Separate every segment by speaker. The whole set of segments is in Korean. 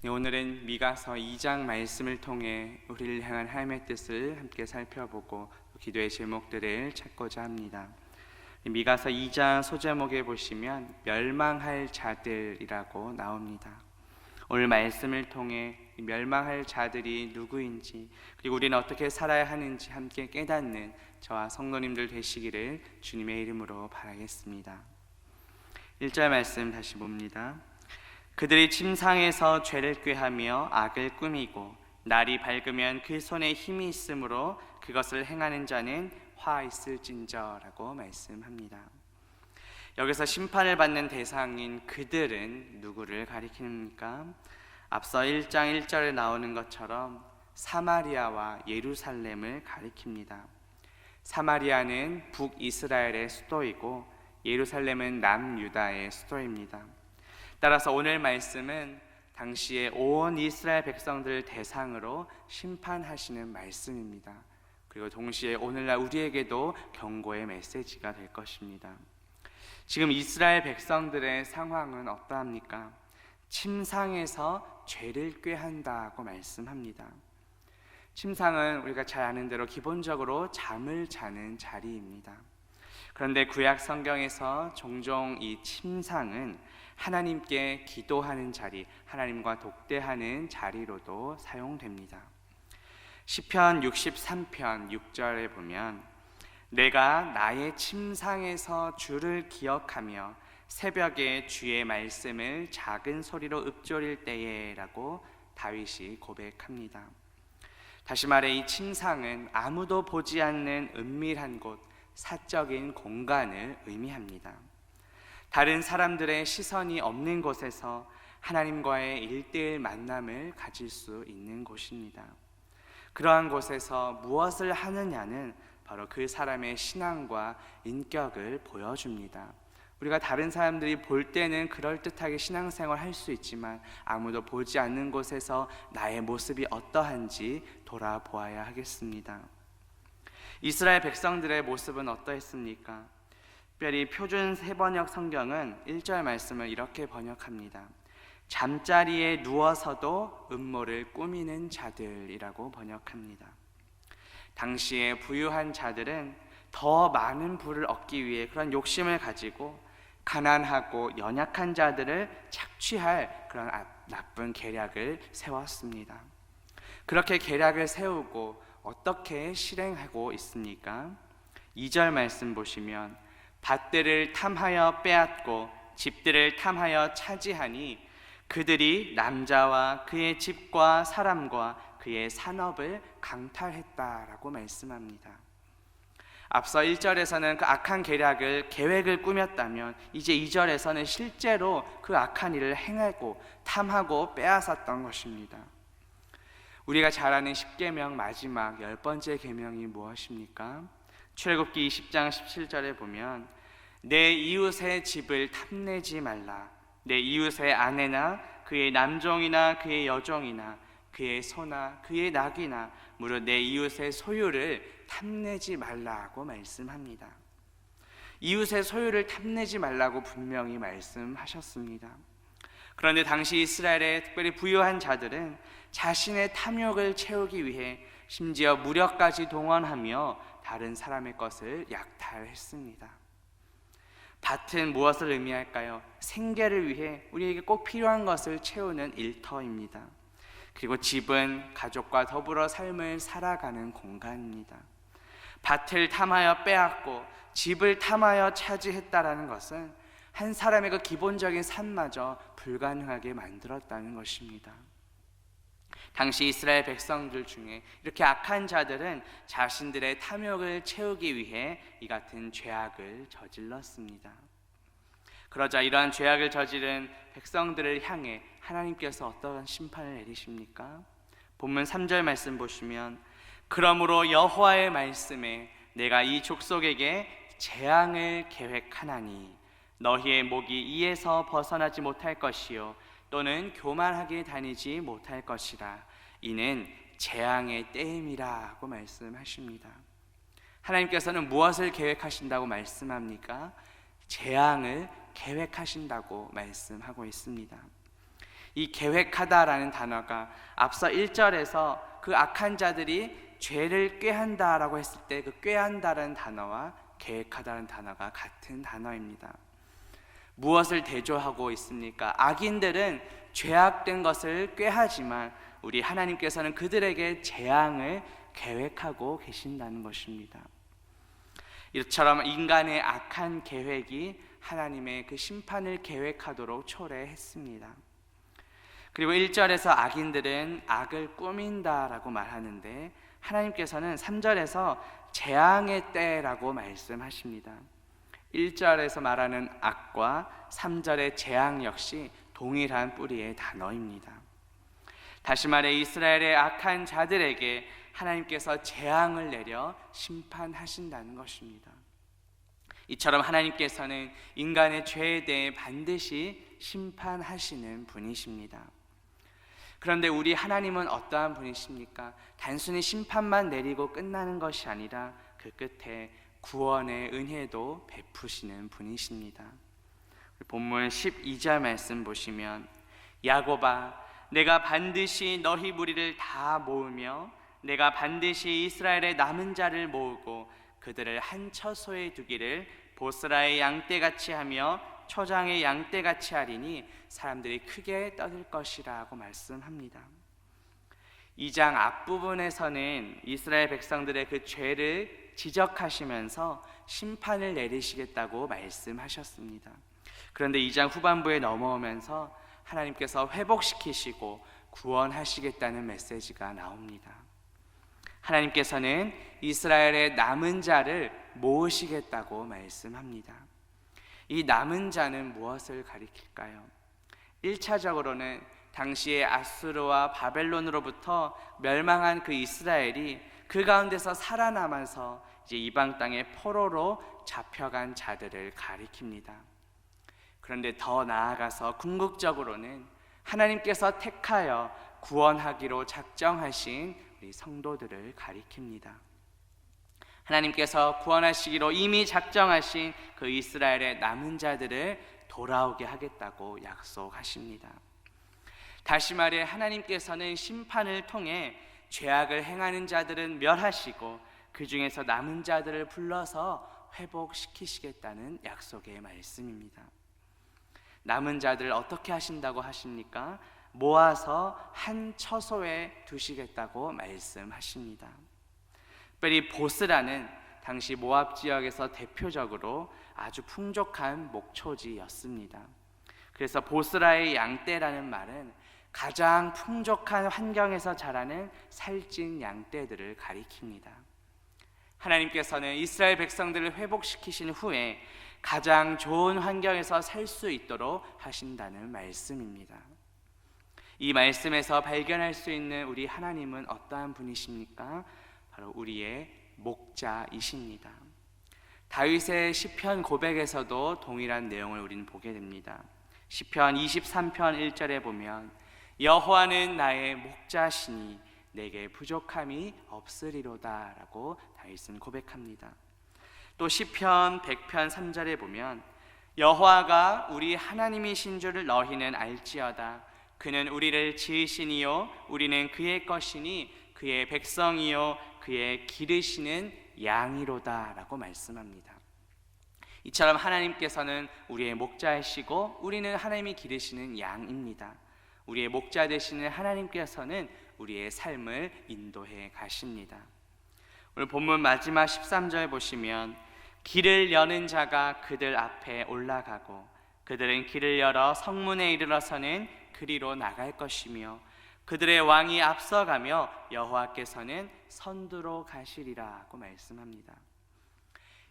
Speaker 1: 네, 오늘은 미가서 2장 말씀을 통해 우리를 향한 하나님의 뜻을 함께 살펴보고 기도의 제목들을 찾고자 합니다. 미가서 2장 소제목에 보시면 멸망할 자들이라고 나옵니다. 오늘 말씀을 통해 멸망할 자들이 누구인지, 그리고 우리는 어떻게 살아야 하는지 함께 깨닫는 저와 성도님들 되시기를 주님의 이름으로 바라겠습니다. 1절 말씀 다시 봅니다. 그들이 침상에서 죄를 꾀하며 악을 꾸미고 날이 밝으면 그 손에 힘이 있으므로 그것을 행하는 자는 화 있을진저라고 말씀합니다. 여기서 심판을 받는 대상인 그들은 누구를 가리킵니까? 앞서 1장 1절에 나오는 것처럼 사마리아와 예루살렘을 가리킵니다. 사마리아는 북이스라엘의 수도이고 예루살렘은 남유다의 수도입니다. 따라서 오늘 말씀은 당시에 온 이스라엘 백성들을 대상으로 심판하시는 말씀입니다. 그리고 동시에 오늘날 우리에게도 경고의 메시지가 될 것입니다. 지금 이스라엘 백성들의 상황은 어떠합니까? 침상에서 죄를 꾀한다고 말씀합니다. 침상은 우리가 잘 아는 대로 기본적으로 잠을 자는 자리입니다. 그런데 구약 성경에서 종종 이 침상은 하나님께 기도하는 자리, 하나님과 독대하는 자리로도 사용됩니다. 시편 63편 6절에 보면 내가 나의 침상에서 주를 기억하며 새벽에 주의 말씀을 작은 소리로 읊조릴 때에 라고 다윗이 고백합니다. 다시 말해 이 침상은 아무도 보지 않는 은밀한 곳, 사적인 공간을 의미합니다. 다른 사람들의 시선이 없는 곳에서 하나님과의 1:1 만남을 가질 수 있는 곳입니다. 그러한 곳에서 무엇을 하느냐는 바로 그 사람의 신앙과 인격을 보여줍니다. 우리가 다른 사람들이 볼 때는 그럴듯하게 신앙생활을 할 수 있지만 아무도 보지 않는 곳에서 나의 모습이 어떠한지 돌아보아야 하겠습니다. 이스라엘 백성들의 모습은 어떠했습니까? 특별히 표준 세번역 성경은 1절 말씀을 이렇게 번역합니다. 잠자리에 누워서도 음모를 꾸미는 자들이라고 번역합니다. 당시에 부유한 자들은 더 많은 부를 얻기 위해 그런 욕심을 가지고 가난하고 연약한 자들을 착취할 그런 나쁜 계략을 세웠습니다. 그렇게 계략을 세우고 어떻게 실행하고 있습니까? 2절 말씀 보시면 밭들을 탐하여 빼앗고 집들을 탐하여 차지하니 그들이 남자와 그의 집과 사람과 그의 산업을 강탈했다라고 말씀합니다. 앞서 1절에서는 그 악한 계획을 꾸몄다면 이제 2절에서는 실제로 그 악한 일을 행하고 탐하고 빼앗았던 것입니다. 우리가 잘 아는 10계명 마지막 10번째 계명이 무엇입니까? 출애굽기 20장 17절에 보면 내 이웃의 집을 탐내지 말라. 내 이웃의 아내나 그의 남종이나 그의 여종이나 그의 소나 그의 낙이나 무릇 내 이웃의 소유를 탐내지 말라고 말씀합니다. 이웃의 소유를 탐내지 말라고 분명히 말씀하셨습니다. 그런데 당시 이스라엘의 특별히 부유한 자들은 자신의 탐욕을 채우기 위해 심지어 무력까지 동원하며 다른 사람의 것을 약탈했습니다. 밭은 무엇을 의미할까요? 생계를 위해 우리에게 꼭 필요한 것을 채우는 일터입니다. 그리고 집은 가족과 더불어 삶을 살아가는 공간입니다. 밭을 탐하여 빼앗고 집을 탐하여 차지했다라는 것은 한 사람의 그 기본적인 삶마저 불가능하게 만들었다는 것입니다. 당시 이스라엘 백성들 중에 이렇게 악한 자들은 자신들의 탐욕을 채우기 위해 이 같은 죄악을 저질렀습니다. 그러자 이러한 죄악을 저지른 백성들을 향해 하나님께서 어떠한 심판을 내리십니까? 본문 3절 말씀 보시면 그러므로 여호와의 말씀에 내가 이 족속에게 재앙을 계획하나니 너희의 목이 이에서 벗어나지 못할 것이요 또는 교만하게 다니지 못할 것이라. 이는 재앙의 때임이라고 말씀하십니다. 하나님께서는 무엇을 계획하신다고 말씀합니까? 재앙을 계획하신다고 말씀하고 있습니다. 이 계획하다라는 단어가 앞서 1절에서 그 악한 자들이 죄를 꾀한다라고 했을 때 그 꾀한다라는 단어와 계획하다라는 단어가 같은 단어입니다. 무엇을 대조하고 있습니까? 악인들은 죄악된 것을 꾀하지만 우리 하나님께서는 그들에게 재앙을 계획하고 계신다는 것입니다. 이처럼 인간의 악한 계획이 하나님의 그 심판을 계획하도록 초래했습니다. 그리고 1절에서 악인들은 악을 꾸민다라고 말하는데 하나님께서는 3절에서 재앙의 때라고 말씀하십니다. 1절에서 말하는 악과 3절의 재앙 역시 동일한 뿌리의 단어입니다. 다시 말해 이스라엘의 악한 자들에게 하나님께서 재앙을 내려 심판하신다는 것입니다. 이처럼 하나님께서는 인간의 죄에 대해 반드시 심판하시는 분이십니다. 그런데 우리 하나님은 어떠한 분이십니까? 단순히 심판만 내리고 끝나는 것이 아니라 그 끝에 구원의 은혜도 베푸시는 분이십니다. 본문 12절 말씀 보시면 야곱아 내가 반드시 너희 무리를 다 모으며 내가 반드시 이스라엘의 남은 자를 모으고 그들을 한 처소에 두기를 보스라의 양떼같이 하며 초장의 양떼같이 하리니 사람들이 크게 떠들 것이라고 말씀합니다. 2장 앞부분에서는 이스라엘 백성들의 그 죄를 지적하시면서 심판을 내리시겠다고 말씀하셨습니다. 그런데 2장 후반부에 넘어오면서 하나님께서 회복시키시고 구원하시겠다는 메시지가 나옵니다. 하나님께서는 이스라엘의 남은 자를 모으시겠다고 말씀합니다. 이 남은 자는 무엇을 가리킬까요? 1차적으로는 당시에 아수르와 바벨론으로부터 멸망한 그 이스라엘이 그 가운데서 살아남아서 이제 이방 땅의 포로로 잡혀간 자들을 가리킵니다. 그런데 더 나아가서 궁극적으로는 하나님께서 택하여 구원하기로 작정하신 우리 성도들을 가리킵니다. 하나님께서 구원하시기로 이미 작정하신 그 이스라엘의 남은 자들을 돌아오게 하겠다고 약속하십니다. 다시 말해 하나님께서는 심판을 통해 죄악을 행하는 자들은 멸하시고 그 중에서 남은 자들을 불러서 회복시키시겠다는 약속의 말씀입니다. 남은 자들을 어떻게 하신다고 하십니까? 모아서 한 처소에 두시겠다고 말씀하십니다. 특별히 보스라는 당시 모압 지역에서 대표적으로 아주 풍족한 목초지였습니다. 그래서 보스라의 양떼라는 말은 가장 풍족한 환경에서 자라는 살찐 양떼들을 가리킵니다. 하나님께서는 이스라엘 백성들을 회복시키신 후에 가장 좋은 환경에서 살 수 있도록 하신다는 말씀입니다. 이 말씀에서 발견할 수 있는 우리 하나님은 어떠한 분이십니까? 바로 우리의 목자이십니다. 다윗의 시편 고백에서도 동일한 내용을 우리는 보게 됩니다. 시편 23편 1절에 보면 여호와는 나의 목자시니 내게 부족함이 없으리로다 라고 다윗은 고백합니다. 또 시편 100편 3절에 보면 여호와가 우리 하나님이신 줄을 너희는 알지어다. 그는 우리를 지으시니요 우리는 그의 것이니 그의 백성이요 그의 기르시는 양이로다 라고 말씀합니다. 이처럼 하나님께서는 우리의 목자이시고 우리는 하나님이 기르시는 양입니다. 우리의 목자 되시는 하나님께서는 우리의 삶을 인도해 가십니다. 오늘 본문 마지막 13절 보시면 길을 여는 자가 그들 앞에 올라가고 그들은 길을 열어 성문에 이르러서는 그리로 나갈 것이며 그들의 왕이 앞서가며 여호와께서는 선두로 가시리라고 말씀합니다.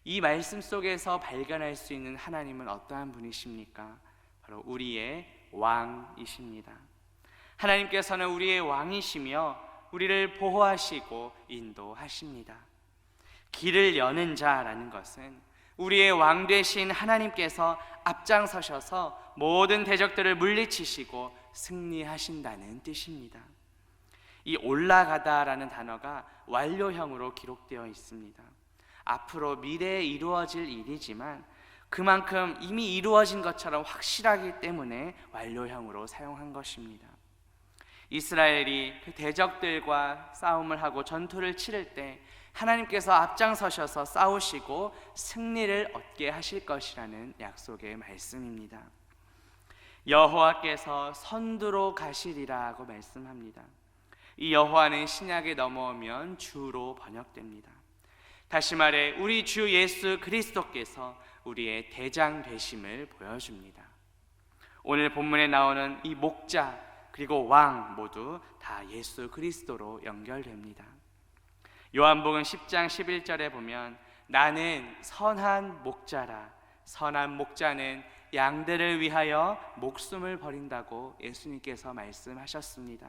Speaker 1: 이 말씀 속에서 발견할 수 있는 하나님은 어떠한 분이십니까? 바로 우리의 왕이십니다. 하나님께서는 우리의 왕이시며 우리를 보호하시고 인도하십니다. 길을 여는 자라는 것은 우리의 왕 되신 하나님께서 앞장서셔서 모든 대적들을 물리치시고 승리하신다는 뜻입니다. 이 올라가다라는 단어가 완료형으로 기록되어 있습니다. 앞으로 미래에 이루어질 일이지만 그만큼 이미 이루어진 것처럼 확실하기 때문에 완료형으로 사용한 것입니다. 이스라엘이 그 대적들과 싸움을 하고 전투를 치를 때 하나님께서 앞장서셔서 싸우시고 승리를 얻게 하실 것이라는 약속의 말씀입니다. 여호와께서 선두로 가시리라고 말씀합니다. 이 여호와는 신약에 넘어오면 주로 번역됩니다. 다시 말해 우리 주 예수 그리스도께서 우리의 대장 되심을 보여줍니다. 오늘 본문에 나오는 이 목자 그리고 왕 모두 다 예수 그리스도로 연결됩니다. 요한복음 10장 11절에 보면 나는 선한 목자라. 선한 목자는 양들을 위하여 목숨을 버린다고 예수님께서 말씀하셨습니다.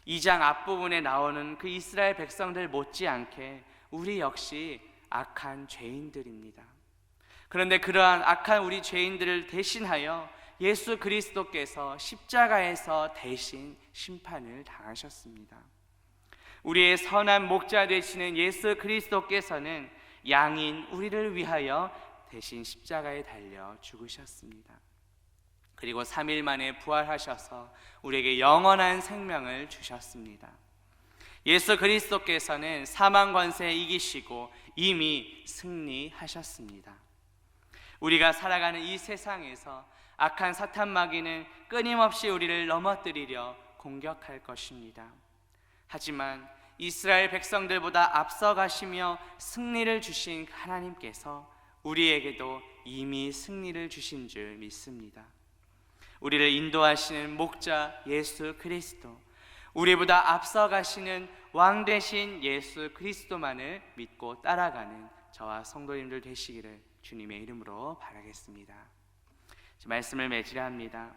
Speaker 1: 2장 앞부분에 나오는 그 이스라엘 백성들 못지않게 우리 역시 악한 죄인들입니다. 그런데 그러한 악한 우리 죄인들을 대신하여 예수 그리스도께서 십자가에서 대신 심판을 당하셨습니다. 우리의 선한 목자 되시는 예수 그리스도께서는 양인 우리를 위하여 대신 십자가에 달려 죽으셨습니다. 그리고 3일 만에 부활하셔서 우리에게 영원한 생명을 주셨습니다. 예수 그리스도께서는 사망 권세 이기시고 이미 승리하셨습니다. 우리가 살아가는 이 세상에서 악한 사탄 마귀는 끊임없이 우리를 넘어뜨리려 공격할 것입니다. 하지만 이스라엘 백성들보다 앞서가시며 승리를 주신 하나님께서 우리에게도 이미 승리를 주신 줄 믿습니다. 우리를 인도하시는 목자 예수 그리스도, 우리보다 앞서가시는 왕 되신 예수 그리스도만을 믿고 따라가는 저와 성도님들 되시기를 주님의 이름으로 바라겠습니다. 말씀을 맺으려 합니다.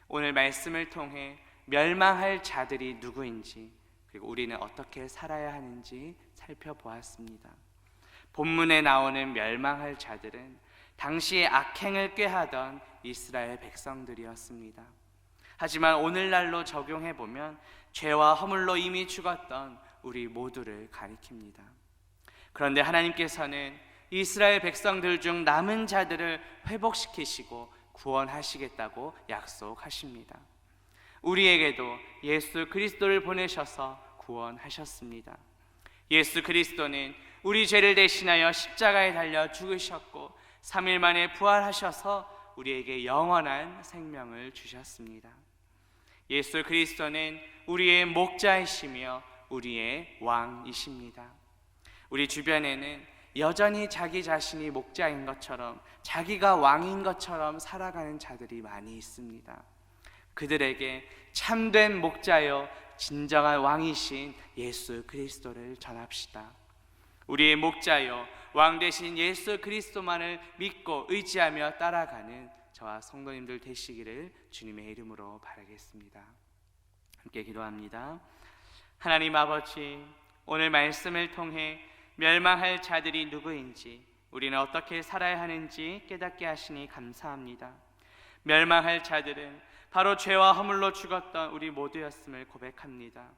Speaker 1: 오늘 말씀을 통해 멸망할 자들이 누구인지 그리고 우리는 어떻게 살아야 하는지 살펴보았습니다. 본문에 나오는 멸망할 자들은 당시에 악행을 꾀하던 이스라엘 백성들이었습니다. 하지만 오늘날로 적용해보면 죄와 허물로 이미 죽었던 우리 모두를 가리킵니다. 그런데 하나님께서는 이스라엘 백성들 중 남은 자들을 회복시키시고 구원하시겠다고 약속하십니다. 우리에게도 예수 그리스도를 보내셔서 구원하셨습니다. 예수 그리스도는 우리 죄를 대신하여 십자가에 달려 죽으셨고 3일 만에 부활하셔서 우리에게 영원한 생명을 주셨습니다. 예수 그리스도는 우리의 목자이시며 우리의 왕이십니다. 우리 주변에는 여전히 자기 자신이 목자인 것처럼 자기가 왕인 것처럼 살아가는 자들이 많이 있습니다. 그들에게 참된 목자여 진정한 왕이신 예수 그리스도를 전합시다. 우리의 목자여 왕 되신 예수 그리스도만을 믿고 의지하며 따라가는 저와 성도님들 되시기를 주님의 이름으로 바라겠습니다. 함께 기도합니다. 하나님 아버지, 오늘 말씀을 통해 멸망할 자들이 누구인지 우리는 어떻게 살아야 하는지 깨닫게 하시니 감사합니다. 멸망할 자들은 바로 죄와 허물로 죽었던 우리 모두였음을 고백합니다.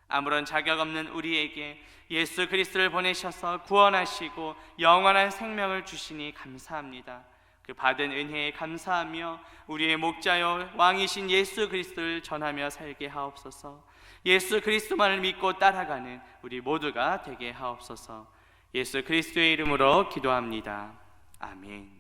Speaker 1: 아무런 자격 없는 우리에게 예수 그리스도를 보내셔서 구원하시고 영원한 생명을 주시니 감사합니다. 그 받은 은혜에 감사하며 우리의 목자여 왕이신 예수 그리스도를 전하며 살게 하옵소서. 예수 그리스도만을 믿고 따라가는 우리 모두가 되게 하옵소서. 예수 그리스도의 이름으로 기도합니다. 아멘.